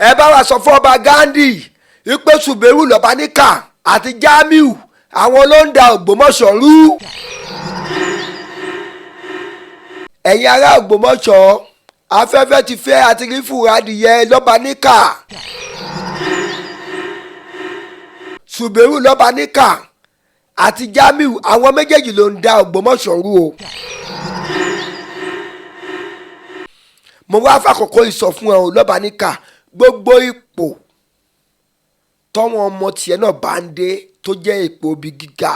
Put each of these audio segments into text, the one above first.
ẹ bá wa sọ fún ọba Ghandi wípé Ṣùbẹ́rù lọ́ba níkà àti Jamiu àwọn ló ń da Ògbómọ̀ṣọ́ rú. ẹ̀yin ará Ògbómọ̀ṣọ́ afẹ́fẹ́ ti fẹ́ àti rí Fúradìyẹ lọ́ba níkà. Ṣùbẹ́rù lọ́ba níkà àti Jamiu àwọn méjèèjì ló ń da Ògbómọ̀ṣọ́ rú o. mo wá fàkókò ìsọfún ẹ o lọ́ba níkà gbogbo ipò tọ́wọ́n ọmọ tiẹ̀ náà bá ń dé tó jẹ́ ipò bí gíga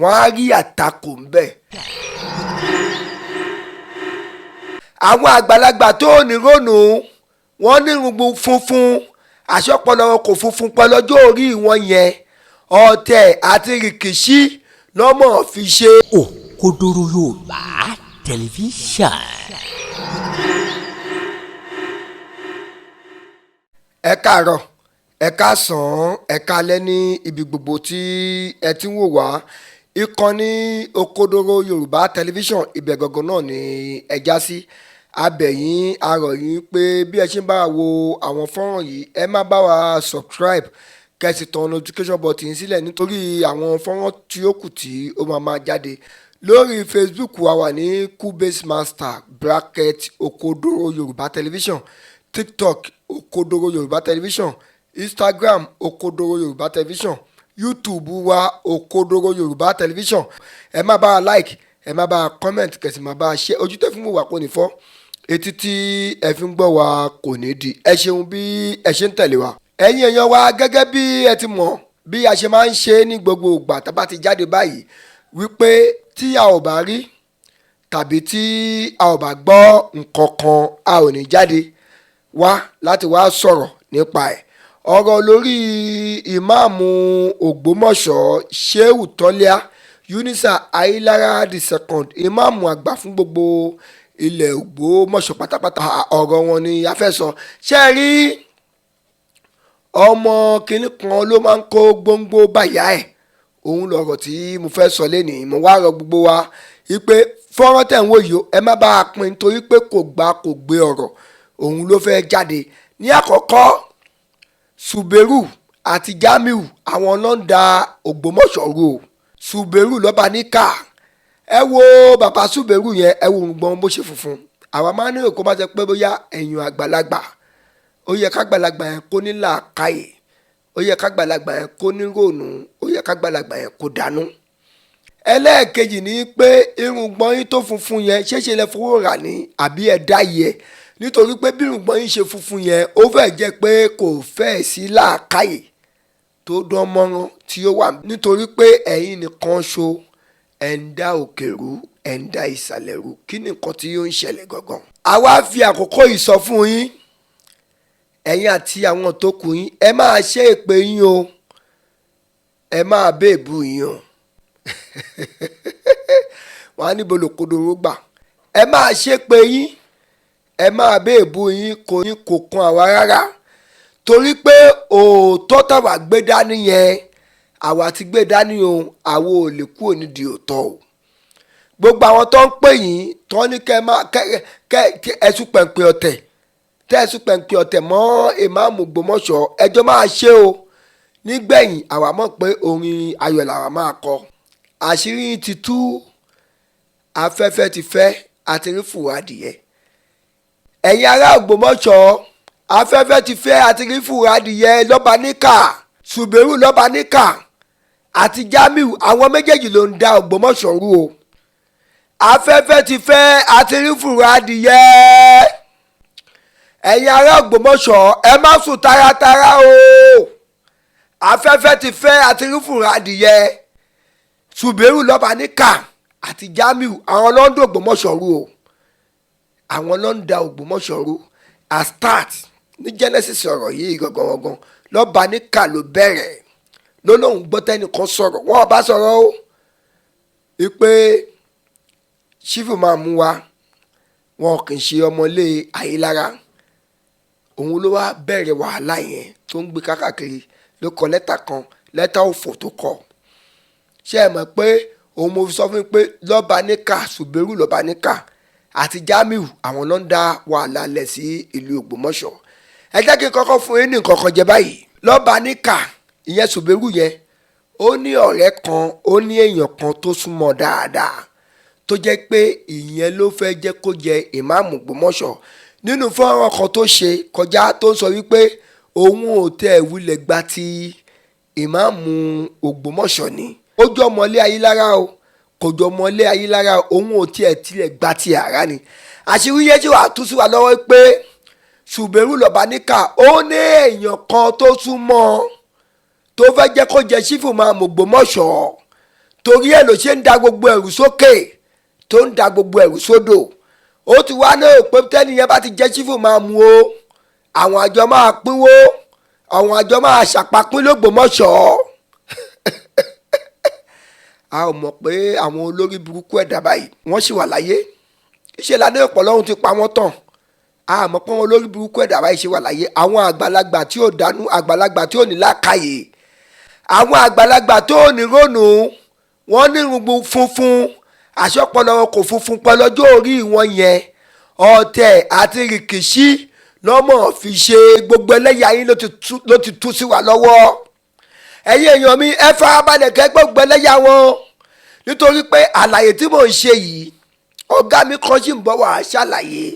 wọ́n á rí àtakò ńbẹ̀. àwọn àgbàlagbà tó ní ronú wọ́n ní irùngbọ̀n funfun àṣọpọlọ kò funfun pẹ̀lú ọjọ́ orí wọn yẹn ọ̀tẹ̀ àti rìkìṣí lọ́mọ fi ṣe. Òkodoro Yorùbá tẹlifíṣàn. ẹ káàárọ̀ ẹ káàsán ẹ káalẹ́ ní ibi gbogbo tí ẹ ti ń wò wá ìkànnì Òkodoro Yorùbá tẹlifíṣàn ibẹ̀ gangan náà ni ẹ já sí abẹ̀yìn arọ̀ yín pé bí ẹ ṣe ń bá wa wo àwọn fọ́nrán yìí ẹ má bá wa subscribe kẹ́sì tán notification button sílẹ̀ nítorí àwọn fọ́nrán tí ó kù tí ó máa jáde lórí Facebook wa wà ní Cubase Master bracket Òkodoro Yorùbá tẹlifíṣàn, TikTok Òkodoro Yorùbá tẹlifíṣàn, Instagram Òkodoro Yorùbá tẹlifíṣàn, YouTube wa Òkodoro Yorùbá tẹlifíṣàn. ẹ má bá wa like ẹ má bá wa comment kẹsì má bá wa share ojú tẹ́ fún wa kò ní fọ́ etí tí ẹ fi ń gbọ́ wa kò ní di. ẹ ṣeun bí ẹ ṣe ń tẹ̀lé wa. ẹ̀yin èèyàn wa gẹ́gẹ́ bí ẹ ti mọ̀ bí a ṣe máa ń ṣe ní gbogbo ìgbà tá a bá ti jáde báyìí wípé tí a ò bá rí tàbí tí a ò bá gbọ́ nǹkan kan a ò ní jáde wá láti wá sọ̀rọ̀ nípa ẹ̀. ọ̀rọ̀ lórí ìmáàmù Ògbómọ̀ṣọ́ Shehu Tọ́lá Yunisa Ayílára II ìmáàmù àgbà fún gbogbo ilẹ̀ Ògbómọ̀ṣọ́ pátápátá ọ̀rọ̀ wọn ni a fẹ́ sọ. ṣé ẹ rí ọmọ kìnnì kan ló máa ń kó gbóngbó báyà ẹ̀ òun lọ̀rọ̀ tí mo fẹ́ sọ lénìí. mo wá rọ gbogbo wa wípé fọ́nrán tẹ̀ ń wò yìí ẹ má bá a pín nítorí pé kò gbé ọ̀rọ̀ òun ló fẹ́ jáde. ní àkọ́kọ́ Ṣùbẹ́rù àti Jamiu àwọn ló ń da Ògbómọ̀ṣọ́ rú o. Ṣùbẹ́rù lọ́ba níkà ẹ wo bàbá Ṣùbẹ́rù yẹn ẹ wo gbọ́n bó ṣe funfun. àwa máa ń ní òkú bá ṣe pé bóyá ẹ̀yìn àgbàlagbà ó yẹ kágbàlagbà yẹn kó ní làákàyè ó yẹ kágbàlagbà yẹn kó ní ròònù ó yẹ kágbàlagbà yẹn kó dànù. ẹlẹ́ẹ̀kejì ni pé irùngbọ̀n yín tó funfun yẹn ṣéṣe lẹ fowó rà ní àbí ẹ dá yẹ nítorí pé bí irùngbọ̀n yín ṣe funfun yẹn ó fẹ́ jẹ́ pé kò fẹ́ sí làákàyè tó dán mọ́rán tí ó wà nítorí pé ẹ̀yin nìkan ṣo ẹ̀ ń dá òkè rú ẹ̀ ń dá ìsàlẹ̀ rú kí ni nǹkan tí ó ń ṣẹlẹ̀ gangan. àwa fi àkókò yìí sọ fún yín ẹ̀yin àti àwọn tó kù yín ẹ máa ṣe èpè yín o ẹ máa bèèbù yín o wọ́n á níbo lòkodoro gbà ẹ máa ṣe èpè yín ẹ máa bèèbù yín kò kan àwa rárá torí pé òótọ́ táwa gbé dání yẹn àwa ti gbé dání o àwa ò lè kúrò nídìí òótọ́ o. gbogbo àwọn tó ń pè yín tó ní kẹ́ ẹ̀sùn pẹ̀ǹpẹ̀ ọ̀tẹ̀ tẹ́sùn pẹ̀ǹpẹ̀ ọ̀tẹ̀ mọ́ ìmáàmù Ògbómọ̀ṣọ́ ẹjọ́ máa ṣe o nígbẹ̀yìn àwa mọ̀ pé orin ayọ̀ làwa máa kọ. àṣírí ti tú afẹ́fẹ́ ti fẹ́ àti rí Fúradìyẹ. ẹ̀yin ará Ògbómọ̀ṣọ́ afẹ́fẹ́ ti fẹ́ àti rí Fúradìyẹ lọ́ba níkà Ṣùbẹ́rù lọ́ba níkà àti Jamiu àwọn méjèèjì ló ń da Ògbómọ̀ṣọ́ rú o. afẹ́fẹ́ ti fẹ́ àti rí Fúradìyẹ. ẹ̀yin ará Ògbómọ̀ṣọ́ ẹ má sùn taratara o afẹ́fẹ́ ti fẹ́ àti rí Fúradìyẹ. Ṣùbẹ́rù lọ́ba níkà àti Jamiu àwọn ló ń da Ògbómọ̀ṣọ́ rú o àwọn ló ń da Ògbómọ̀ṣọ́ rú. a start ní Genesis ọ̀rọ̀ yìí gangan lọ́ba níkà ló bẹ̀rẹ̀ ló lóun gbọ́ tẹ́nìkan sọ̀rọ̀ wọ́n bá sọ̀rọ̀ o wípé ṣífù máa mú wa wọn kì í ṣe ọmọlé Ayílára òun ló wá bẹ̀rẹ̀ wàhálà yẹn tó ń gbé kákàkiri ló kọ lẹ́tà kan lẹ́tà òfò tó kọ. ṣé ẹ mọ̀ pé òun mo fi sọ fún mi pé lọ́ba níkà Ṣùbẹ́rù lọ́ba níkà àti Jamiu àwọn ló ń dá wàhálà lẹ̀ sí ìlú Ògbómọ̀ṣọ́. ẹ jẹ́ kí n kọ́kọ́ fún yín ní nǹkan kan jẹ báyìí. lọ́ba níkà ìyẹn Ṣùbẹ́rù yẹn ó ní ọ̀rẹ́ kan, ó ní èèyàn kan tó súnmọ́ dáadáa tó jẹ́ pé ìyẹn ló fẹ́ jẹ́ kó jẹ ìmáàmù Ògbómọ̀ṣọ́. nínú fọ́nrán kan tó ṣe kọjá tó ń sọ wípé òun ò tẹ̀ wulẹ̀ gba ti ìmáàmù Ògbómọ̀ṣọ́ ni. ó jọ mọ́lé Ayílára o, kò jọ mọ́lé Ayílára, òun ò tiẹ̀ tilẹ̀ gba ti àrá ni. àṣírí yẹn tí wàá tú sí wa lọ́wọ́ pé Ṣùbẹ́rù lọ́ba níkà ó ní èèyàn kan tó súnmọ́ tó fẹ́ jẹ́ kó jẹ sífù ìmáàmù Ògbómọ̀ṣọ́, torí ẹ̀ ló ṣe ń da gbogbo ẹ̀rù sókè tó ń da gbogbo ẹ̀rù sódò. ó ti wá náà pé tẹ́niyẹn bá ti jẹ́ sífù ìmáàmù o, àwọn àjọ máa pínwó, àwọn àjọ máa ṣàpapín l'Ógbómọ̀ṣọ́. a ò mọ̀ pé àwọn olórí burúkú ẹ̀dá báyìí wọ́n sì wà láyé. iṣẹ́ ládé ọ̀pọ̀ lọ́hún ti pa wọ́n tán. a mọ̀ pé àwọn olórí burúkú ẹ̀dá báyìí ṣe wà láyé. àwọn àgbàlagbà tí ò dánú, àgbàlagbà tí ò ní làákàyè, àwọn àgbàlagbà tó ò ní rónú, wọ́n ní irùngbọ̀n funfun, àṣọpọlọ wọn kò funfun pẹ́ lọ́jọ́ orí wọn yẹn. ọ̀tẹ̀ àti rìkìṣí lọ́mọ fi ṣe gbogbo ẹlẹ́yà yín ló ti tú sí wa lọ́wọ́. ẹ̀yin èèyàn mi ẹ farabalẹ̀ kẹ́ gbogbo ẹlẹ́yà wọn, nítorí pé àlàyé tí mò ń ṣe yìí ọ̀gá mi kan sì ń bọ̀ wá ṣàlàyé.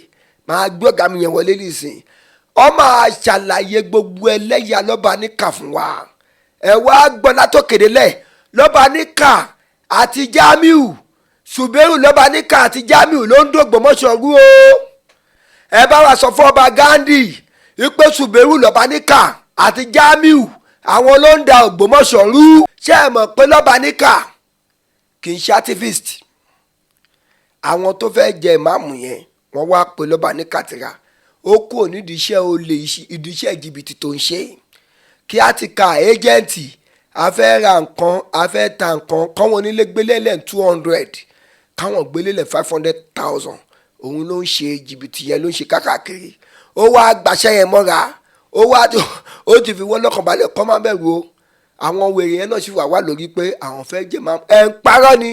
máa gbé ọ̀gá mi yẹn wọlé nìsín, ó máa ṣàlàyé gbogbo ẹlẹ́yà lọ́ba níkà fún wa. ẹ wá gbọ́ látòkèdè lẹ̀, lọ́ba níkà àti Jamiu, Ṣùbẹ́rù lọ́ba níkà àti Jamiu ló ń d'Ògbómọ̀ṣọ́ rú o. ẹ bá wa sọ fún ọba Ghandi wípé Ṣùbẹ́rù lọ́ba níkà àti Jamiu àwọn ló ń da Ògbómọ̀ṣọ́ rú. ṣé ẹ mọ̀ pé lọ́ba níkà kì í ṣe activist? àwọn tó fẹ́ jẹ ìmáàmù yẹn wọ́n wá pé lọ́ba níkà tìra, ó kúrò nídìí iṣẹ́ olè, ìdíṣẹ́ jìbìtì tó ń ṣe. kí á ti ka ẹ́jẹ̀ǹtì, a fẹ́ ra nǹkan, a fẹ́ ta nǹkan, káwọn onílé gbélélẹ̀ 200, káwọn gbélélẹ̀ 500,000. òun ló ń ṣe jìbìtì yẹn, ló ń ṣe káàkiri. ó wá gbaṣẹ́ yẹn mọ́ra, ó ti fi wọ́n lọ́kàn balẹ̀ kọ́ máa bẹ̀rù o. àwọn wèrè yẹn náà sì wà lórí pé àwọn fẹ́ jẹ́ máa ẹ̀ ń parọ́ ni.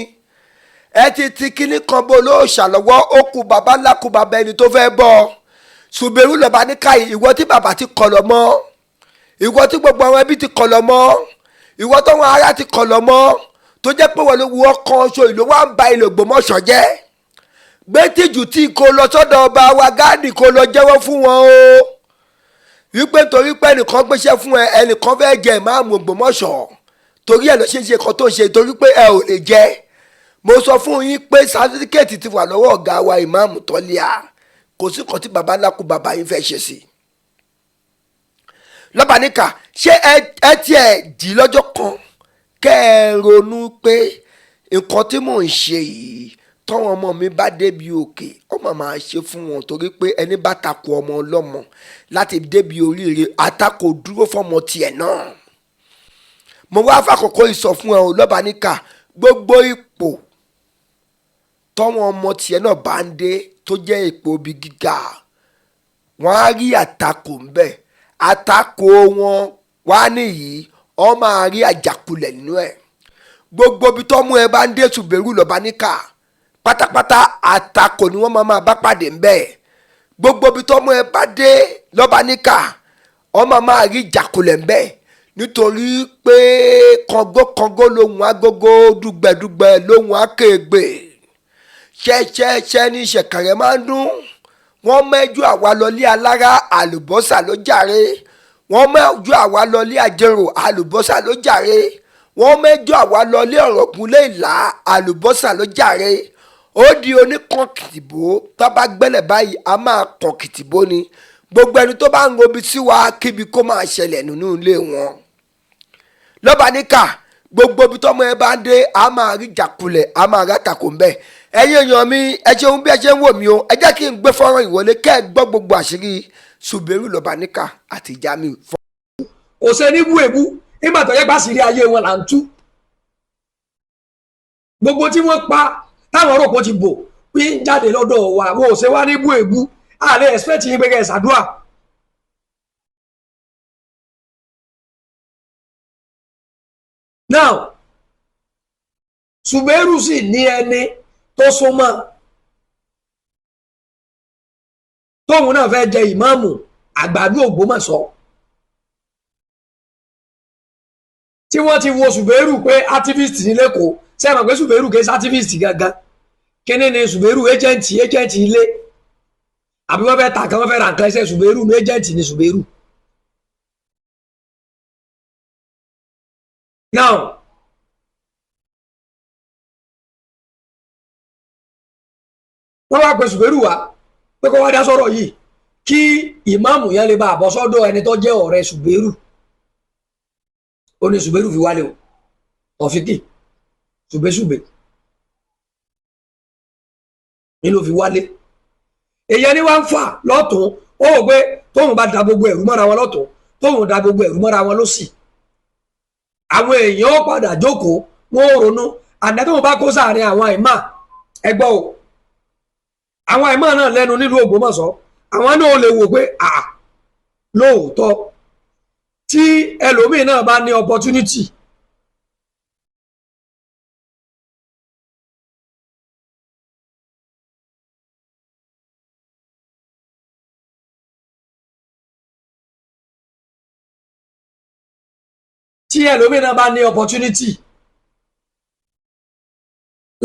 ẹ ti kíní kan bó ló ṣàlọ́wọ́, ó kú bàbá ńlá kú bàbá ẹni tó fẹ́ bọ́. Ṣùbẹ́rù lọ́ba níkà ìwọ tí bàbá ti kọ̀ lọ mọ́, ìwọ tí gbogbo àwọn ẹbí ti kọ̀ lọ mọ́, ìwọ táwọn ará ti kọ̀ lọ mọ́, tó jẹ́ pé wọ́n ló wọ́ kan oṣù ìlú wa ń ba ilẹ̀ Ògbómọ̀ṣọ́ jẹ́. gbé tìjú tí kò lọ sọ́dọ̀ ọba wa Ghandi kò lọ jẹ́wọ́ fún wọn o, wípé torí pé ẹnìkan gbéṣẹ́ fún ẹ, ẹnìkan fẹ́ jẹ ìmáàmù Ògbómọ̀ṣọ́, torí ẹ̀ ló ṣe ń ṣe kan tó ń ṣe, torí pé ẹ ò lè jẹ́. mo sọ fún yín pé sátífíkẹ́ẹ̀tì ti wà lọ́wọ́ ọ̀gá wa ìmáàmù Tọ́líà, kò sí kan tí baba ńlá kú baba yín fẹ́ ṣe sí. lọ́ba níkà ṣé ẹ tiẹ̀ jí lọ́jọ́ kan kẹ́ ẹ ronú pé nǹkan tí mò ń ṣe yìí tọ́wọ́n ọmọ mi bá débi òkè ọmọ máa ṣe fún wọn, torí pé ẹni bá takò ọmọ ọlọ́mọ láti débi oríire àtakò dúró fọmọ tiẹ̀ náà. mo wá fàkókò ìsọ fún ẹ o lọ́ba níkà, gbogbo ipò tọ́wọ́n ọmọ tiẹ̀ náà bá ń dé tó jẹ́ ipò bí gíga, wọ́n á rí àtakò ńbẹ̀. àtakò wọn wá nìyí, ọ máa rí àjàkulẹ̀ nínú ẹ̀. gbogbo ibi tọ́mú ẹ bá ń dé Ṣùbẹ́rù lọ́ba níkà pátápátá àtakò ni wọ́n máa bá pàdé ńbẹ̀. gbogbo ibi tọ́mú ẹ bá dé lọ́ba níkà ọ máa rí ìjàkulẹ̀ ńbẹ̀, nítorí pé kọ̀ǹgókọ̀ǹgó lohùn agogo, dùgbẹ̀dùgbẹ̀ lohùn akéègbè, ṣẹ́ṣẹ́ṣẹ́ ní ṣẹ̀kẹ̀rẹ̀ máa ń dún. wọ́n mẹ́jọ àwa lọlé alára, àlùbọ́sà ló jàre. wọ́n mẹ́jọ àwa lọlé àjẹrò, àlùbọ́sà ló jàre. wọ́n mẹ́jọ àwa lọlé ọ̀rọ̀gúnlé ìlà, àlùbọ́sà ló jàre. ó di oníkànkìtìbó, tó bá gbẹ́lẹ̀ báyìí a máa kànkìtìbó ni. gbogbo ẹni tó bá ń robi sí wa kíbi kó máa ṣẹlẹ̀ nínú ilé wọn. lọ́ba níkà gbogbo ibi tọ́mọ ẹ bá ń dé a máa rí jàkulẹ̀, a máa rà takò ń bẹ̀. ẹ̀yin èèyàn mi ẹ ṣeun bí ẹ ṣe ń wò mí o, ẹ jẹ́ kí n gbé fọ́nrán ìwọlé kẹ́ ẹ gbọ́ gbogbo àṣírí Ṣùbẹ́rù lọ́ba níkà àti Jamiu. kò ṣe ní bú èbú nígbà tó yẹ bá sì rí ayé wọn là ń tú. gbogbo tí wọ́n pa táwọn rò pé ó ti bò pé ń jáde lọ́dọ̀ wa wọn ò ṣe wá ní bú èbú, àlẹ́ expect yín pé kẹ́ ẹ ṣàdúrà. now Ṣùbẹ́rù sì ní ẹni tó súnmọ́ tóun náà fẹ́ jẹ ìmáàmù àgbàdo Ògbómọ̀ṣọ́ tí wọ́n ti wo Suberu pé activist ní lẹ́kọ̀ọ́ ṣé ẹ mọ̀ pé Suberu kì í ṣe activist gangan kíní ni Suberu agent ilé àbí wọ́n fẹ́ ta kan wọ́n fẹ́ ra nǹkan iṣẹ́ Suberu ní agent ni Suberu. Now wọ́n wá pe Suberu wá pé kó wá dá sọ̀rọ̀ yìí kí ìmáàmù yẹn lè bá àbọ̀ sọ́dọ̀ ẹni tó jẹ́ ọ̀rẹ́ Suberu ó ní Suberu fi wálé o ọ̀fíkì ṣùgbẹ́ṣùgbẹ́ ni ló fi wálé èyàn ni wọ́n ń fà lọ́tún ó wò pé tóun bá da gbogbo ẹ̀rú mọ́ra wọn lọ́tún tóun da gbogbo ẹ̀rú mọ́ra wọn lọ́sì àwọn èèyàn ó padà jókòó wọn ò ronú àná tóun bá kó sáàrin àwọn àìmá ẹgbọ́ o àwọn àìmá náà lẹ́nu nílùú Ògbómọ̀ṣọ́ àwọn náà lè wò pé lóòótọ́ tí ẹlòmíì náà bá ní opportunity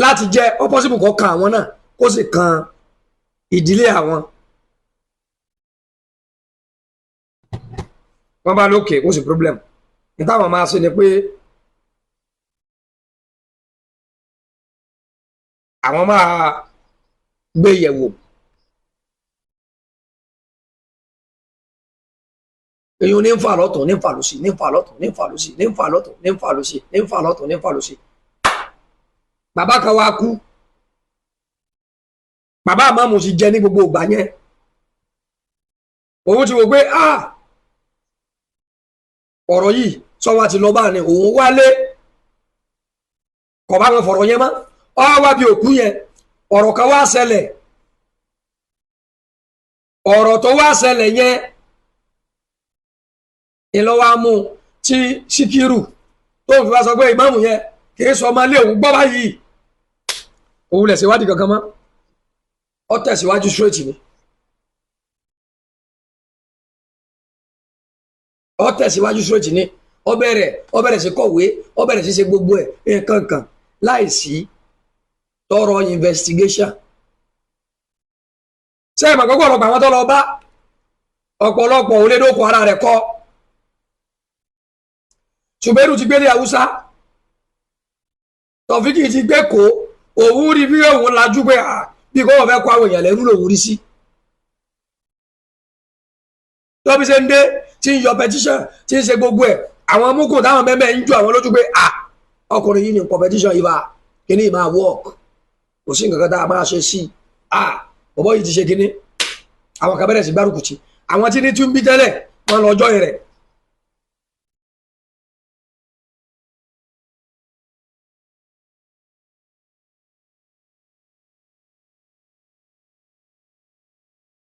láti jẹ́ opposite kó kan àwọn náà kó sì kan ìdílé àwọn wọ́n bá lókè kó sì problem ní táwọn máa ṣe ni pé àwọn máa gbé yẹ̀wò èyàn ní ń fà lọ́tún ní ń fà lósì ní ń fà lọ́tún ní ń fà lósì ní ń fà lọ́tún ní ń fà lósì ní ń fà lọ́tún ní ń fà lósì bàbá kan wá kú bàbá àmàmù sì jẹ ní gbogbo ìgbà yẹn òun ti wò pé ọ̀rọ̀ yìí sọ́wọ́ ti lọ bá ní òun wálé kọ̀ bá wọn fọ̀rọ̀ yẹn mọ́ ọ wá bí òkú yẹn ọ̀rọ̀ kan wá ṣẹlẹ̀ ọ̀rọ̀ tó wá ṣẹlẹ̀ yẹn ìlọ́wọ́ amú tí Síkírù tó fi wá sọ pé ìmáàmù yẹn kìí sọ ọmọ ilé òun gbọ́ báyìí òun lẹ̀ síwádìí kankan mọ́ ọ tẹ̀síwájú straight ni ọ tẹ̀síwájú straight ni ọ bẹ̀rẹ̀ sí kọ̀wé ọ bẹ̀rẹ̀ sí ṣe gbogbo ẹ̀ nǹkan láìsí tọrọ investigation ṣé ẹ̀ mọ̀ gbogbo ọ̀pọ̀ àwọn tó lọ bá ọ̀pọ̀lọpọ̀ olédókò ara rẹ̀ kọ́ Suberu ti gbélé Haúsá Tọ̀fíkì ti gbé kó òun rí bí òun lajú pé bí kò wọ́n fẹ́ kó àwọn èèyàn lẹ́rú lòun rí sí tọ́bí ṣe ń dé tí ń yọ petition tí ń ṣe gbogbo ẹ̀ àwọn amúkùn táwọn mẹ́mẹ́ ń ju àwọn lójú pé ọkùnrin yìí ní competition yìí bá kíní máa work kò sí nǹkan kan tá a máa ṣe sí bọ̀bọ̀ yìí ti ṣe kíní àwọn kan bẹ̀rẹ̀ sí gbárùkù tì àwọn tí ní tún bí tẹ́lẹ̀ wọ́n lọ́jọ́ rẹ̀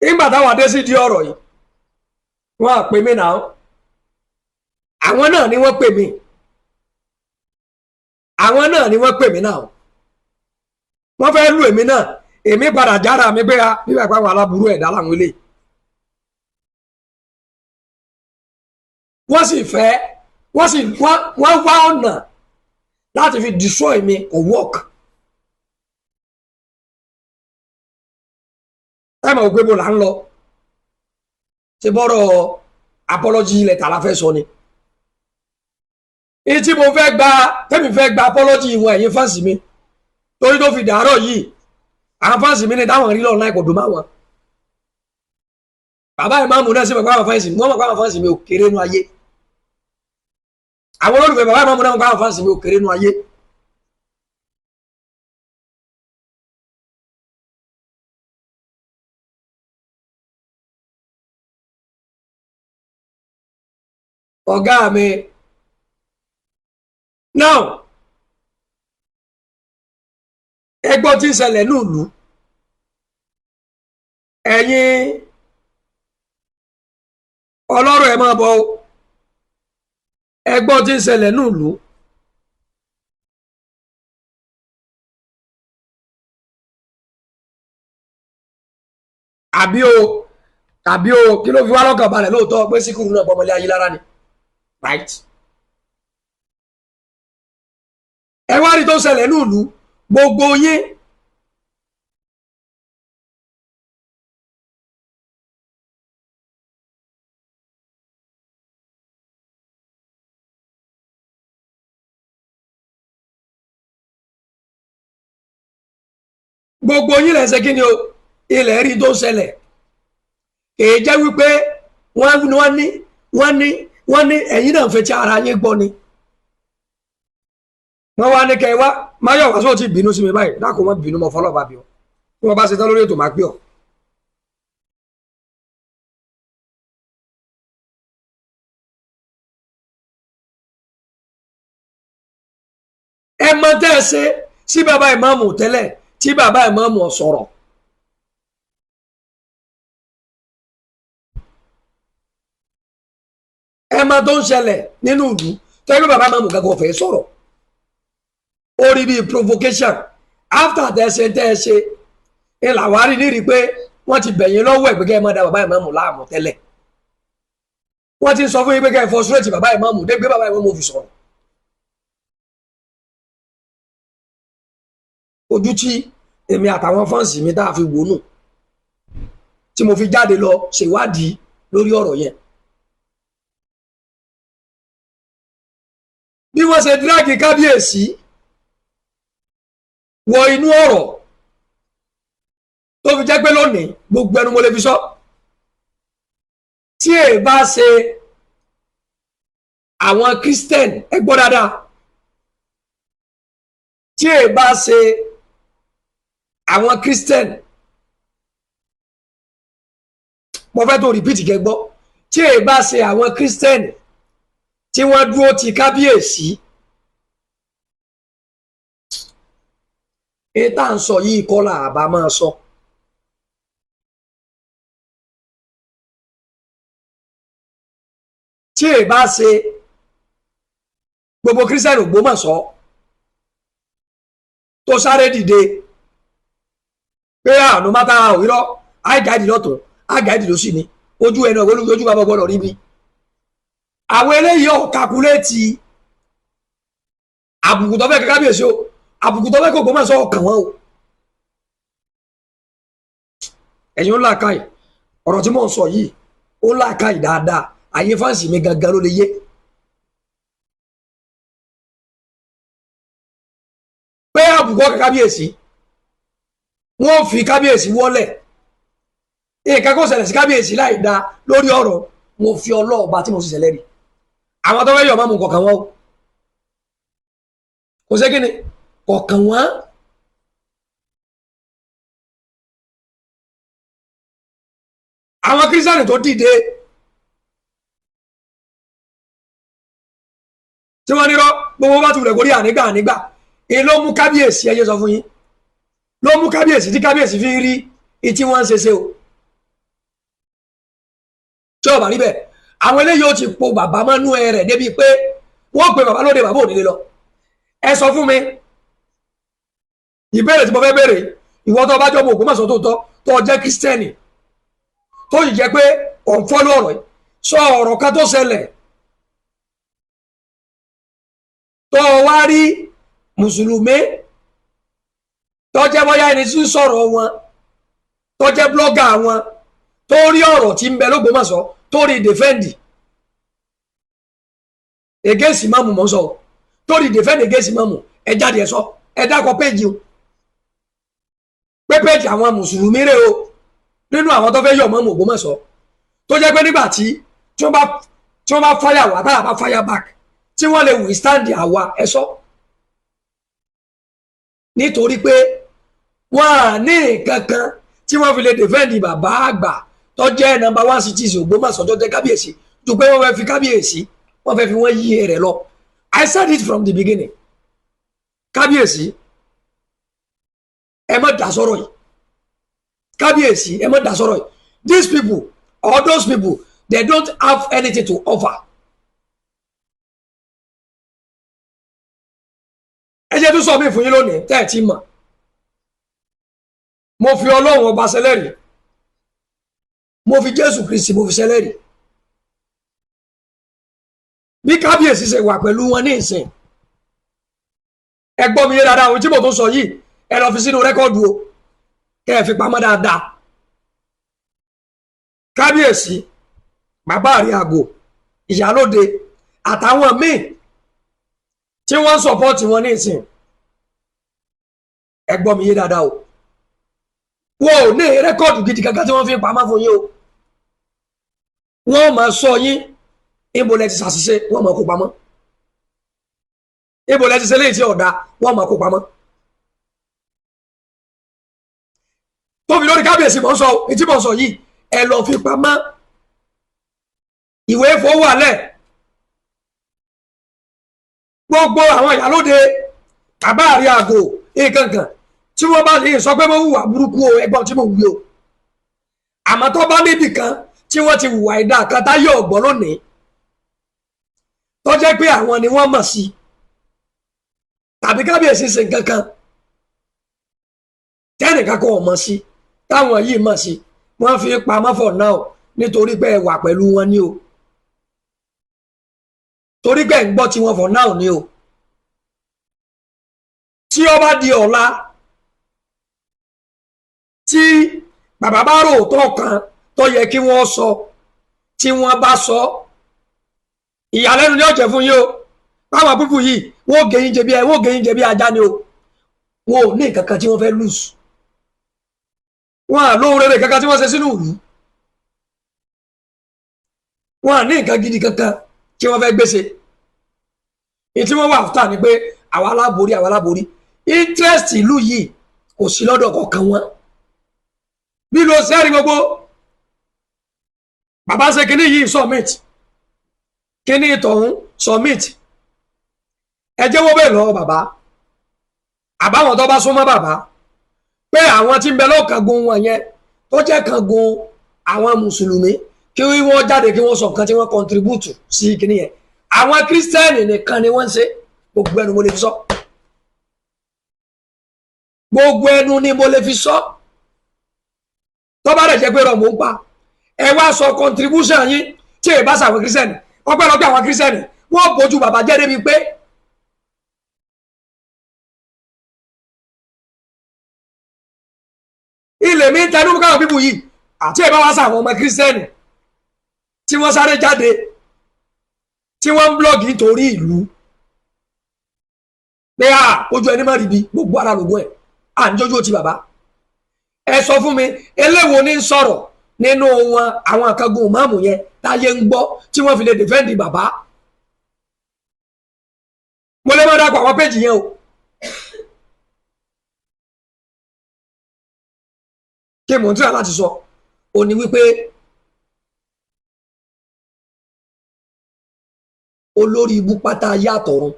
nígbà táwọn adé sì di ọ̀rọ̀ yìí wọ́n á pè mí náà àwọn náà ni wọ́n pè mí àwọn náà ni wọ́n pè mí náà wọ́n fẹ́ lù èmi náà èmi padà jára mi pé nígbà pé àwọn aláburú ẹ̀dá làwọn eléyìí wọ́n sì fẹ́ wọ́n wá ọ̀nà láti fi destroy mi or work ẹ mọ̀ pé mo là ń lọ ṣe bọ́rọ̀ apology ilẹ̀ tààlà fẹ́ sọ ni èyí tí mo fẹ́ gba tẹ́mi fẹ́ gba apology ìwọ̀n ẹ̀yin fáǹsì mi torí tó fi dàárọ̀ yìí àwọn fáǹsì mi ní táwọn rí lọ́nà ìkọ̀dùn máa wọn bàbá ìmáàmù náà sì mọ̀ pé àwọn fáǹsì mi wọ́n mọ̀ pé àwọn fáǹsì mi ò kéré nú ayé àwọn olólùfẹ́ bàbá ìmáàmù náà mọ̀ pé àwọn fáǹsì mi ò kéré nú ayé ọ̀gá mi now ẹgbọ́n tí ń ṣẹlẹ̀ nílùú ẹ̀yin ọlọ́rọ̀ ẹ̀ máa bọ̀ ẹgbọ́n tí ń ṣẹlẹ̀ nílùú àbí o àbí o kí ló fi wá lọ́kàn balẹ̀ lóòótọ́ pé Síkírù náà pọmọlé ayé lára ni right. ẹ wá rí tó ṣẹlẹ̀ ní ìlú gbogbo yín gbogbo yín lẹ ṣe kí ni o ilẹ̀ rí tó ṣẹlẹ̀ èyí jẹ́ wípé wọ́n ní ẹ̀yin náà ń fetí ara yín gbọ́ ni wọ́n wá ní kẹ́ ẹ wá Máyọ̀wá sóò tí bínú sí mi báyìí dákun wọ́n bínú mọ́ fọlọ́ọ̀bá bí ọ tí wọ́n bá ṣe tán lórí ètò máa pè ọ́. ẹ mọ tẹ́ ẹ ṣe sí bàbá ìmáàmù tẹ́lẹ̀ tí bàbá ìmáàmù sọ̀rọ̀ ẹ mọ tó ń ṣẹlẹ̀ nínú ìlú tẹ́lẹ̀ bàbá ìmáàmù gàgọ́ fẹ́ sọ̀rọ̀ ó rí bíi provocation after tẹ́ṣe ẹ làwárí nírí pé wọ́n ti bẹ̀yìn lọ́wọ́ ẹ̀ pé kẹ́ ẹ má da bàbá ìmáàmù láàmú tẹ́lẹ̀ wọ́n ti sọ fún yín pé kẹ́ ẹ frustrate bàbá ìmáàmù dé gbé bàbá ìmáàmù fi sọ̀rọ̀ ojú tí èmi àtàwọn fáǹsì mi tá a fi wò nù tí mo fi jáde lọ ṣèwádìí lórí ọ̀rọ̀ yẹn bí wọ́n ṣe dírágì kábíyèsí wọ inú ọ̀rọ̀ tó fi jẹ́ pé lónìí gbogbo ẹnu mo lè fi sọ tí èè bá ṣe àwọn Christian ẹ gbọ́ dáadáa tí èè bá ṣe àwọn Christian mo fẹ́ tó repeat kẹ́ gbọ́ tí èè bá ṣe àwọn Christian tí wọ́n dúró ti kábíyèsí ètà ń sọ yìí kọ́lá àbá máa sọ tí èè bá ṣe gbogbo Christian Ògbómọ̀ṣọ́ tó sáré dìde pé àánú mátà òwúrọ̀ àìgáìdì lọ́tọ̀ àìgáìdì ló sì ní ojú ẹnu ọ̀gbọ́n ojú bàbá ọgbọ́n rí bí àwọn eléyìí ọ̀kakuléètì àbùkù tó fẹ́ kábíyèsí o àbùkù tó fẹ́ kó Ògbómọ̀ṣọ́ ọkàn wọn o ẹ̀yin ó làákàyè ọ̀rọ̀ tí mò ń sọ yìí ó làákàyè dáadáa ayé fáǹsì mi gangan ló lè yé pé àbùkù ọkàn kábíyèsí wọ́n fi kábíyèsí wọ́lẹ̀ nǹkan kó ṣẹlẹ̀ sí kábíyèsí láì dá lórí ọ̀rọ̀ mo fi ọlọ́ọ̀ba tí mo sì ṣẹlẹ̀ rí àwọn tó fẹ́ yọ̀ máa mú kọ̀ọ̀kan wọn o kò sí kí ni kọ̀ọ̀kan wọn àwọn kírísítánì tó dìde tí wọ́n nírọ́ gbogbo bá ti wùlẹ̀ kórí ànígbà èyí ló mú kábíyèsí ẹyẹ sọ fún yín ló mú kábíyèsí tí kábíyèsí fi ń rí ìtí wọ́n ń ṣe o tí ọba níbẹ̀ àwọn eléyìí ó ti po bàbá mọ́nú ẹ rẹ̀ débi pé wọ́n pe bàbá lóde bàbá òdìlé lọ ẹ sọ fún mi ìbéèrè tí mo fẹ́ béèrè ìwọ tó bá jọ mọ Ògbómọ̀ṣọ́ tó tọ́ tó jẹ́ kírísítẹ́nì tó yìí jẹ́ pé òun fọ́lú ọ̀rọ̀ yìí sọ ọ̀rọ̀ kan tó ṣẹlẹ̀ tó wá rí mùsùlùmí tó jẹ́ bóyá ẹni tí ń sọ̀rọ̀ wọn tó jẹ́ blọ́gà wọn tó rí ọ̀rọ̀ tí ń bẹ l'Ógbómọ̀ṣọ́ tó rí dèfẹ́ǹdì against Ìmáàmù mọ́ sọ tó rí dèfẹ́ǹdì against Ìmáàmù ẹ jáde ẹ sọ ẹ dákọ péjì o pé péjì àwọn mùsùlùmí rè o nínú àwọn tó fẹ́ yọ̀ Ìmáàmù Ògbómọ̀ṣọ́ tó jẹ́ pé nígbà tí wọ́n bá fire wà táyà bá fire back tí wọ́n lè withstand àwa ẹ sọ nítorí pé wọ́n à ní nǹkan kan tí wọ́n fi lè defend bàbá àgbà tó jẹ́ number 1 citizen Ògbómọ̀ṣọ́ tó jẹ́ kábíyèsí tó pé wọ́n fẹ́ fi kábíyèsí wọ́n fẹ́ fi wọ́n yí rẹ̀ lọ I said it from the beginning kábíyèsí ẹ má dá sọ̀rọ̀ yìí kábíyèsí ẹ má dá sọ̀rọ̀ yìí these people or those people they don't have anything to offer ẹ jẹ́ tó sọ mí fún yín lónìí tẹ́ ẹ ti mọ̀ mo fi Ọlọ́run ọba ṣẹlẹ́rìí mo fi Jésù Kristi mo fi ṣẹlẹ́rìí bí kábíyèsí ṣe wà pẹ̀lú wọn ní ìsìn ẹ gbọ́ mi yé dáadáa ohun tí mo tún sọ yìí ẹ lọ fi sínú rẹ́kọ́ọ̀dù o kẹ́ ẹ fi pamọ́ dáadáa kábíyèsí bàbá àrí àgò ìyálóde àtàwọn míì tí wọ́n ń sọ̀pọ́ọ̀tì wọn ní ìsìn ẹ gbọ́ mi yé dáadáa o wọn ò ní rẹ́kọ́ọ̀dù gidi kankan tí wọ́n fi pamọ́ fún yín o wọ́n máa sọ yín ibo lẹ ti ṣàṣìṣe wọ́n máa kó pamọ́ ibo lẹ ti ṣe léyìí tí ọ̀dà wọ́n máa kó pamọ́ tóbi lórí kábíyèsí mọ̀ ń sọ etí mọ̀ ń sọ yìí ẹ lọ fi pamọ́ ìwé ìfowópamọ́ gbogbo àwọn ìyálóde bàbá àrí àgò ìkankan tí wọ́n bá lè sọ pé mo hùwà burúkú o ẹgbọ́n tí mo wù o àmọ́ tó bá níbì kan tí wọ́n ti hùwà ìdá kan táyé ọ̀gbọ́n lónìí tó jẹ́ pé àwọn ni wọ́n mọ̀ sí tàbí kábíyèsí ṣe nǹkan kan tẹ́nìkan kan ò mọ̀ sí táwọn yìí mọ̀ sí wọ́n fi pamọ́ for now nítorí pé ẹ wà pẹ̀lú wọn ni o torí pé ẹ ń gbọ́ tí wọ́n for now ni o tí ó bá di ọ̀la tí bàbá bá rò tó kan tó yẹ kí wọ́n sọ tí wọ́n bá sọ ìyàlẹ́nu ni ó jẹ́ fún yín o báwọn púpù yìí wọ́n gẹ̀yìn jẹ bí ajá ni o wọn ò ní nǹkan kan tí wọ́n fẹ́ lùsù wọn à lóhun rere kankan tí wọ́n ṣe sínú ìlú wọn à ní nǹkan gidi kankan tí wọ́n fẹ́ gbèsè èyí tí wọ́n wà fúta ni pé àwa aláborí interest ìlú yìí kò sí lọ́dọ̀ kọ̀ọ̀kan wọn bí ló sẹ́rí gbogbo bàbá ṣe kíní yìí submit kíní ìtọ̀hún submit ẹ jẹ́wọ́ bẹ́ẹ̀ lọ́wọ́ bàbá àbáwọn tó bá súnmọ́ bàbá pé àwọn tí ń bẹ lọ́kàngun wọn yẹn tó jẹ́ kàngun àwọn mùsùlùmí kí wọ́n jáde kí wọ́n sọ nǹkan tí wọ́n contribute sí kíní yẹn àwọn kírísítẹ́nì nìkan ni wọ́n ń ṣe gbogbo ẹnu mo lè fi sọ gbogbo ẹnu ni mo lè fi sọ tó bá dẹ̀ jẹ́ pé rọ̀mù ń pa ẹ wá sọ contribution yín tí èyí bá sàwọn kírísítẹ́nì ọpẹ́lọpẹ́ àwọn kírísítẹ́nì wọ́n bójú bàbá jẹ́ débi pé ilẹ̀ mi ń tẹnu káwọn bíbù yìí àti èyí bá wá sàwọn ọmọ kírísítẹ́nì tí wọ́n sáré jáde tí wọ́n ń blọ́ọ̀gì nítorí ìlú pé ojú ẹni má rí bi gbogbo ara lògùn ẹ̀ à ń jójú ti bàbá ẹ sọ fún mi eléwo ní ń sọ̀rọ̀ nínú wọn àwọn àkàgùn máàmù yẹn táyé ń gbọ́ tí wọ́n fi lè dìfẹ́ǹdì bàbá mo lè má dàpọ̀ àwọn péjì yẹn o kí mò ń tíra láti sọ ò ní wípé olórí ibú pátá ayé àtọ̀run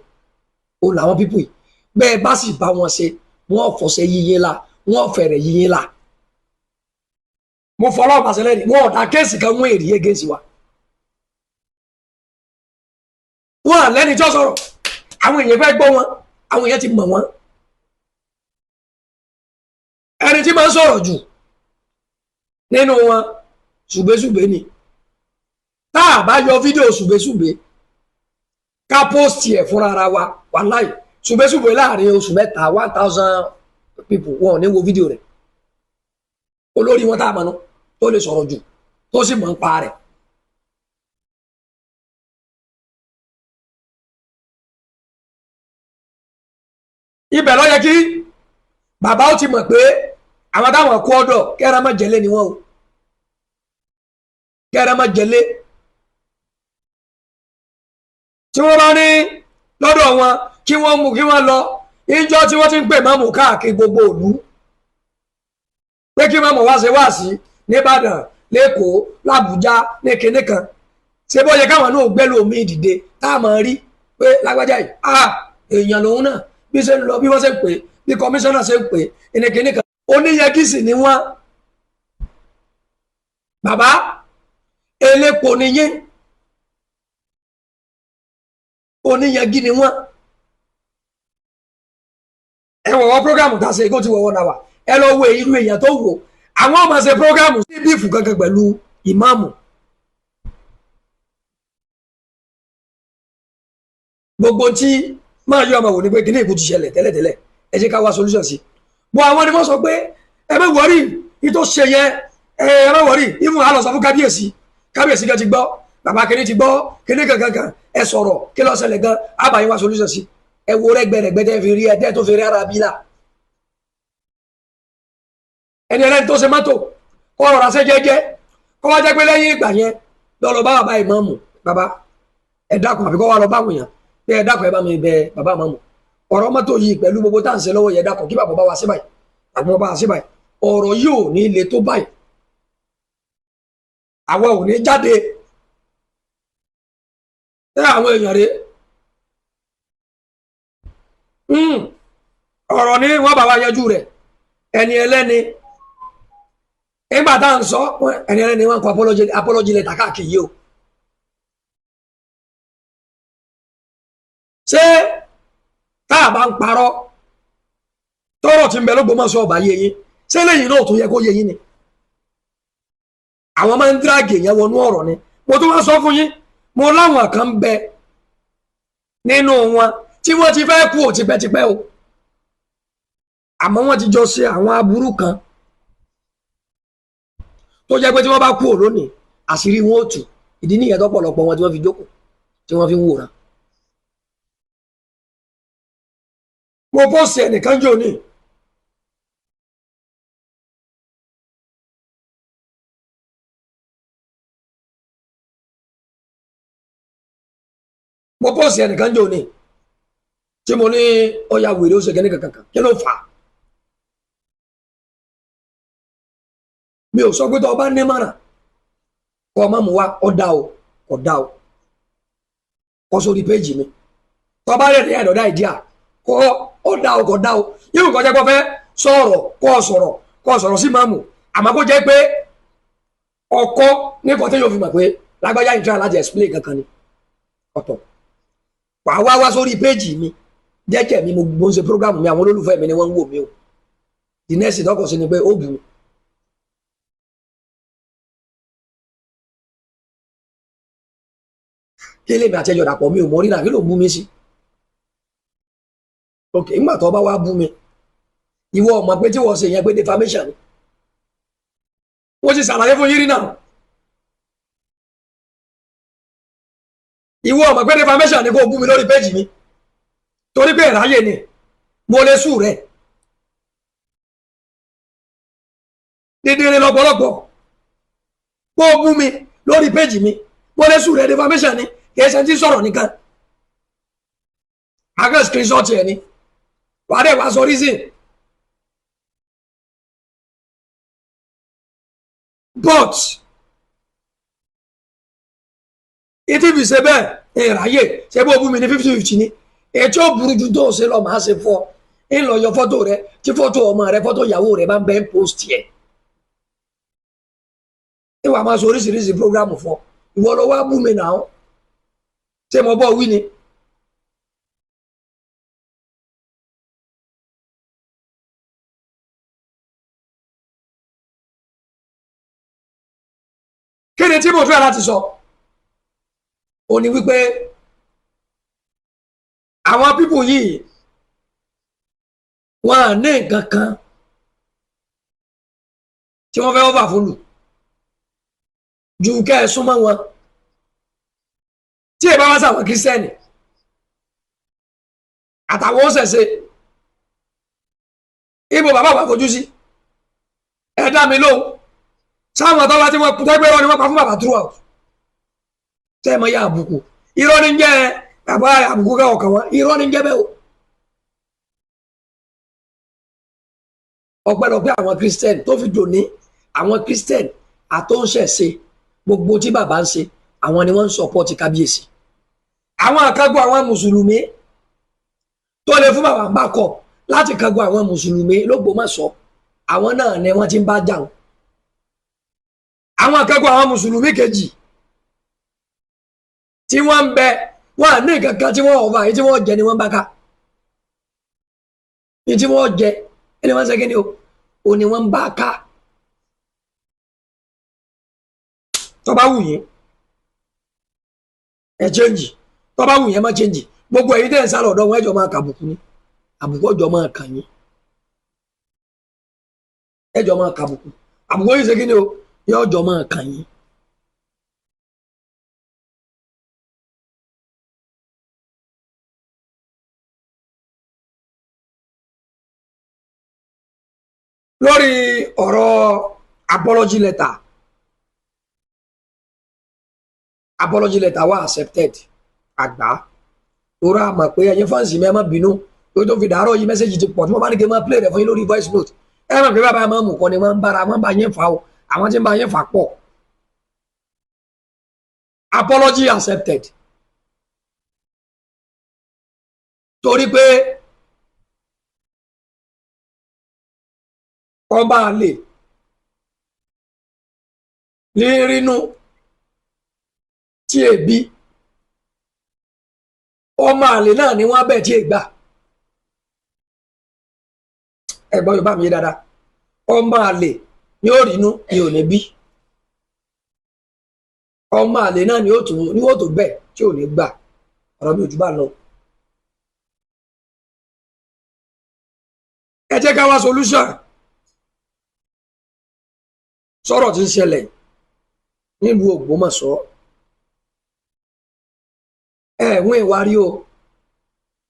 o làwọn pípù yìí bẹ́ẹ̀ bá sì bá wọn ṣe wọ́n fọ̀ṣẹ́ yíyín la wọ́n fẹ̀rẹ̀ yíyín la mo fọlọ́ pàṣẹlẹ̀ ni wọ́n ọ̀dà kéèsì kan mú èrè gẹ̀ẹ́sì wa wọ́n à lẹ́ni tí ó sọ̀rọ̀ àwọn èèyàn fẹ́ gbọ́ wọn àwọn èèyàn ti mọ̀ wọ́n ẹni tí máa ń sọ̀rọ̀ jù nínú wọn ṣùgbẹ́ṣùgbẹ́ ni tá a bá yọ fídíò ṣùgbẹ́ṣùgbẹ́ ká póòsì ẹ̀ fúnra ara wa wàláì ṣùgbẹ́ṣùgbẹ́ láàrin oṣù mẹ́ta 1000 people wọn ò ní wo fídíò rẹ̀ olórí wọn tá a mọ̀ nù tó lè sọ̀rọ̀ jù tó sì mọ̀ ń pa rẹ̀. ibẹ̀ ló yẹ kí bàbá ó ti mọ̀ pé àwọn táwọn kú ọ̀dọ̀ kẹ́rẹ́ má jẹ́lé ni wọ́n o kẹ́rẹ́ má jẹ́lé tí wọ́n bá ní lọ́dọ̀ wọn kí wọ́n mú kí wọ́n lọ ìjọ tí wọ́n ti ń pè mọ́mù káàkiri gbogbo ìlú pé kí mọ́mù wá ṣe wá sí nìbàdàn lẹ́kọ̀ọ́ làbújá ní kinní kan ṣé bó yẹ káwọn náà gbé lómi ìdìde tá a máa rí pé lágbájá yìí èèyàn lòun náà bí ṣe ń lọ bí wọ́n ṣe ń pè bí kọmíṣánná ṣe ń pè ní kinní kan oníyẹgísì ni wọ́n bàbá elépo nìyẹn oníyẹgí ni wọ́n ẹ wọ̀wọ́ prógámù tá a ṣe kó ti wọ̀wọ́ náà wà ẹ lọ wo irú èèyàn tó wò àwọn ọmọ ṣe prógámù sí bífù kankan pẹ̀lú ìmáàmù gbogbo tí máa yọ ọmọ wò ní pé kíní ìkú ti ṣẹlẹ̀ tẹ́lẹ̀tẹ́lẹ̀ ẹ jẹ́ ká wá solution sí bọ́ àwọn ni wọ́n sọ pé ẹ má wọrí ìtò ṣe yẹ ẹ má wọrí ìfún àlọ́ sọ fún kábíyèsí kábíyèsí kan ti gbọ́ bàbá kíní ti gbọ́ kíní kankan ẹ sọ̀rọ̀ kí ló ṣẹlẹ̀ gan àbáyé wá solution sí ẹ wo rẹ́gbẹ̀rẹ̀gbẹ̀ tẹ́ fi rí ẹ tẹ́ tó fi rí ara bí là ẹni ẹlẹ́ni tó ṣe mọ́tò kọ́ ọ̀rọ̀ ṣe jẹ́jẹ́ kọ́ wá jẹ́ pé lẹ́yìn ìgbà yẹn lọ́lọ́ bá bàbá ìmáàmù bàbá ẹ dákun àbíkọ́ wá lọ báwọn èèyàn pé ẹ dákun ẹ bá mi bẹ bàbá ìmáàmù ọ̀rọ̀ mọ́tò yìí pẹ̀lú gbogbo tá à ń ṣe lọ́wọ́ yẹ dákun kí bàbá bá wa sí báyìí àbí wọn bá wa sí báyìí ọ̀rọ̀ yìí ò ní le tó báyìí àwa ò ní jáde ẹ àwọn èèyàn rèé ọ̀rọ̀ ní wọ́n bá wa yanjú rẹ̀ ẹni ẹlẹ́ni nígbà tá à ń sọ ẹni ẹlẹ́ni wọ́n kọ apology letter káàkiri o ṣé tá a bá ń parọ́ tọ́rọ̀ tí ń bẹ l'Ógbómọ̀ṣọ́ ọba yé yín ṣé lẹ́yìn náà tó yẹ kó yé yín ni àwọn máa ń dírágì yẹn wọnú ọ̀rọ̀ ni mo tún wá sọ fún yín mo láwọn kan bẹ nínú wọn tí wọ́n ti fẹ́ kú ò tipẹ́tipẹ́ o àmọ́ wọ́n ti jọ ṣe àwọn aburú kan tó jẹ́ pé tí wọ́n bá kú ò lónìí àṣírí wọn ò tú ìdí nìyẹn tọ́pọ̀lọpọ̀ wọn tí wọ́n fi jókòó tí wọ́n fi ń wòran. mo bọ́ọ̀sì ẹnìkan jò ní tí mo ní ọya wèrè ó ṣe kẹ́ni kankan kí ló fà á mi ò sọ pé tó o bá ní mọ̀ràn kọ́ ọ má mú wa ọ̀dà o ọ̀dà o kọ́ sórí péjì mi tó o bá rẹ̀ ní ẹ̀dọ̀dá ìdí à kọ́ ọ̀dà o kọ́ dá o yóò kọ́ jẹ́ kó fẹ́ sọ̀rọ̀ sí máàmù àmọ́ kó jẹ́ pé ọkọ ní kọ́ tẹ́ yóò fi mọ̀ pé lágbájá ìtura láti explain kankan ni ọ̀tọ̀ wàá wá sórí péjì mi jẹ́jẹ́ mi mo ń ṣe program mi àwọn olólùfẹ́ mi ni wọ́n ń wò mí o the next ìdọ́kọ̀ sí ni pé ó bù ú. kí lèmi àti ẹjọ́ dàpọ̀ mi ò mọ rí náà kí ló bú mi sí. ok nígbà tó bá wá bú mi ìwọ ọmọ pé tí wọ́n ṣe yẹn pé defamation ni wọ́n ti ṣàlàyé fún yín rí náà. ìwọ ọmọ pé defamation ni kò bú mi lórí péjì mi torí pé ìráyè ni mo lè sùn rẹ dídíre lọ́pọ̀lọpọ̀ kó bú mi lórí péjì mi mo lè sùn rẹ defamation ni kì í ṣe ti sọ̀rọ̀ nìkan àgbẹ̀ screenshot ẹ̀ ni wàá dẹ̀ wá sọ reason but ìtì fi ṣe bẹ́ẹ̀ ìráyè ṣe bó bú mi ní 50-50 ni ètò òbúrú ju tó ṣe lọ máa ṣe fọ ń lọ yọ fọ́tò rẹ tí fọ́tò ọmọ rẹ fọ́tò ìyàwó rẹ bá ń bẹ ń post yẹ ìwà máa sọ oríṣiríṣi programu fọ ìwọ lọ wá bú mi náà ṣé mo bọ wí ni. kí ni tí mo fẹ́ láti sọ ó ní wípé àwọn pípù yìí wọn à ní nǹkan kan tí wọ́n fẹ́ ọba fún lù ju kẹ́ ẹ súnmọ́ wọn tí ẹ bá wá sáwọn kírísítẹ́nì àtàwọn ọ̀sẹ̀ṣe ibo bàbá wa fojú sí ẹ dá mi lóhùn sáwọn tó bá tí wọ́n tẹ́gbẹ́ irọ́ ni wọ́n pa fún bàbá throughout tẹ́ ẹ mọ yá àbùkù irọ́ ni ń jẹ́ bàbá àbùkù ká ọkàn wọn irọ́ ni ń jẹ́ bẹ́ẹ̀ o. ọpẹ́lọpẹ́ àwọn christian tó fi dòní àwọn christian àtọ́nṣẹ̀ṣe gbogbo tí bàbá ń ṣe àwọn ni wọ́n ń sọpọ́ọ̀tì kábíyèsí. àwọn àkágbọ́ àwọn mùsùlùmí tó lè fún bàbá ń bá kọ láti kágbọ́ àwọn mùsùlùmí l'Ógbómọ̀ṣọ́ àwọn náà ni wọ́n ti ń bá jà wọn. àwọn àkágbọ́ àwọn mùsùlùmí kejì tí wọ́n ń bẹ wọ́n à ní kankan tí wọ́n ọ̀fà yìí tí wọ́n jẹ ni wọ́n bá ká ní tí wọ́n jẹ ẹni wọ́n ṣe kí ni o ní wọ́n bá ká. tó bá wù yín ẹ change tó bá wù yín ẹ má change gbogbo ẹ̀yin tẹ́ ń sálọ ọ̀dọ̀ wọn ẹjọ́ máa kàbùkù ni àbùkù ọjọ́ máa kàn yín ẹjọ́ máa kàbùkù àbùkù yìí ṣe kí ni o yọ ọjọ́ máa kàn yín. lórí ọ̀rọ̀ apology letter wà accepted àgbà torí a mọ̀ pé ẹ̀yin fáǹsì mi ẹ má bínú tó tó fi dàárọ̀ yìí mẹ́sẹ̀gì ti pọ̀ tí wọ́n bá ní kí n máa play rẹ̀ fún yín lórí voice note ẹ mọ̀ pé bàbá máa mú kọ́ ni wọ́n ń bára wọ́n bá yín fà o àwọn tí ń bá yín fà pọ̀ apology accepted torí pé ọba àlè ní rínú tí èbí ọmọ àlè náà ni wọ́n bẹ̀ tí ègbà ẹ̀gbọ́n Yorùbá mi yé dáadáa ọmọ àlè ní ó rínú ni ò ní bí ọmọ àlè náà ni ó tó bẹ̀ tí ò ní gbà ọ̀rọ̀ mi ò jù bá lọ. ẹ jẹ́ ká wá solution sọ̀rọ̀ tí ń ṣẹlẹ̀ nílùú Ògbómọ̀ṣọ́ ẹ̀wọ̀n ìwárí o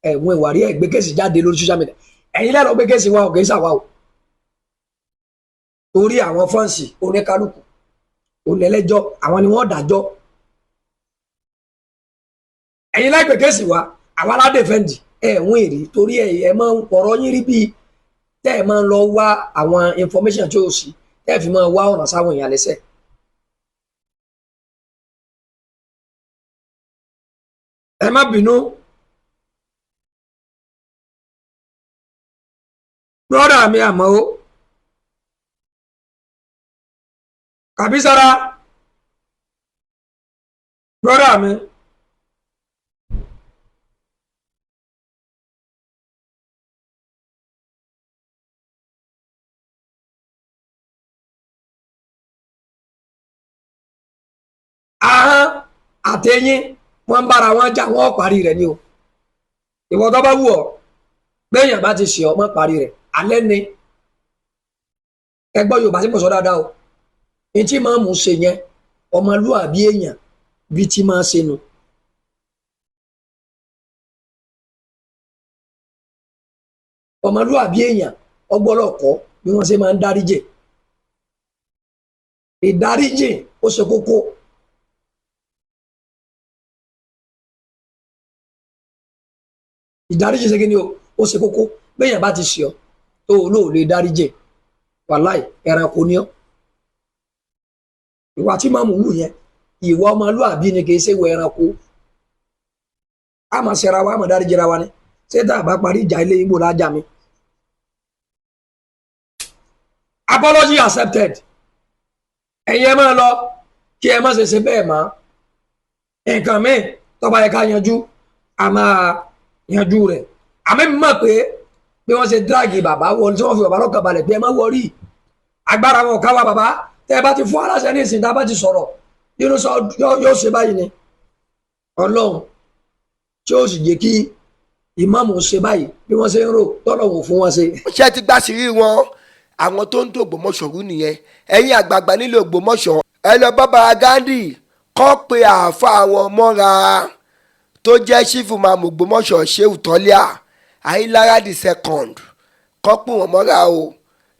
ẹ̀wọ̀n ìwárí ẹ̀ gbé kẹ́sì jáde lórí social media ẹ̀yin lẹ́nu gbé kẹ́sì wa ò kẹ́sì àwa o torí àwọn fáǹsì oníkálukú onílẹ́jọ́ àwọn ni wọ́n dájọ́ ẹ̀yin láì gbé kẹ́sì wa àwa aládẹ́fẹ́ǹdì ẹ̀wọ̀n èrè torí ẹ̀ máa ń pọ̀rọ̀ yín rí bíi tẹ́ ẹ̀ máa ń lọ wá àwọn information tí ó sì tẹ́ ẹ̀ fi máa wá ọ̀nà sáwọn èèyàn lẹ́sẹ̀. ẹ má bínú brọ́dà mi àmọ́ ó Kàbísára brọ́dà mi ahọ́n àtẹ̀yìn wọ́n ń bára wọn jà wọ́n parí rẹ̀ ni o ìwọ tó bá wù ọ́ béèyàn bá ti ṣe ọmọ parí rẹ̀ alẹ́ ni ẹgbọ́n Yorùbá tí mo sọ dáadáa o ní tí máa mú ṣe yẹn ọmọlúàbí èèyàn bí tí máa ṣe nu. ọmọlúàbí èèyàn ọgbọ́lọ́kọ́ bí wọ́n ṣe máa ń dáríjì ìdáríjì ó ṣe kókó. ìdáríjì ṣe kí ni ó ṣe kókó béèyàn bá ti ṣe ọ tó o lóò lè dáríjì wàláì ẹranko ni ọ ìwà tí màmú wù yẹn ìwà ọmọlúàbí ni kì í ṣe wọ ẹranko a máa ṣẹra wa a máa dáríjì ra wa ni ṣé tá a bá parí ìjà ilé Ìgbò lájà mi. apology accepted ẹ̀yin ẹ máa lọ kí ẹ má ṣe ṣe bẹ́ẹ̀ mọ́ nǹkan míì tó bá yẹ ká yanjú a máa yanjú rẹ̀ àmì mi mọ̀ pé bí wọ́n ṣe dírágì bàbá wọn tí wọ́n fi bàbá lọ́kàn balẹ̀ bí ẹ má wọrí agbára wọn ká wa bàbá tẹ́ ẹ bá ti fún aláṣẹ ní ìsìn tá a bá ti sọ̀rọ̀ nínú sọ yóò ṣe báyìí ni Ọlọ́run tí ó sì jẹ́ kí ìmáàmù ṣe báyìí bí wọ́n ṣe ń rò tọ́lọ́hùn fún wọn ṣe. ṣé ti gbá sí rí wọn àwọn tó ń tó Ògbómọ̀ṣọ́ rú nìyẹn ẹ̀yin àgbààgbà nílé Ògbómọ̀ṣọ́ ẹ lọ bá Baba Gandhi kọ́ pé àáfà àwọn mọ́ra tó jẹ́ sífù máàmù Ògbómọ̀ṣọ́ Shehu Tọ́líà Ayílára the second kọ́ pé wọ́n mọ́ra o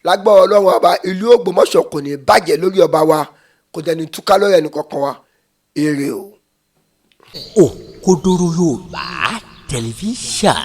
lágbára Ọlọ́run ọba ìlú Ògbómọ̀ṣọ́ kò ní bàjẹ́ lórí ọba wa kò dẹni túká lórí ẹnì kankan wa èrè o. Òkodoro Yorùbá tẹlifíṣàn.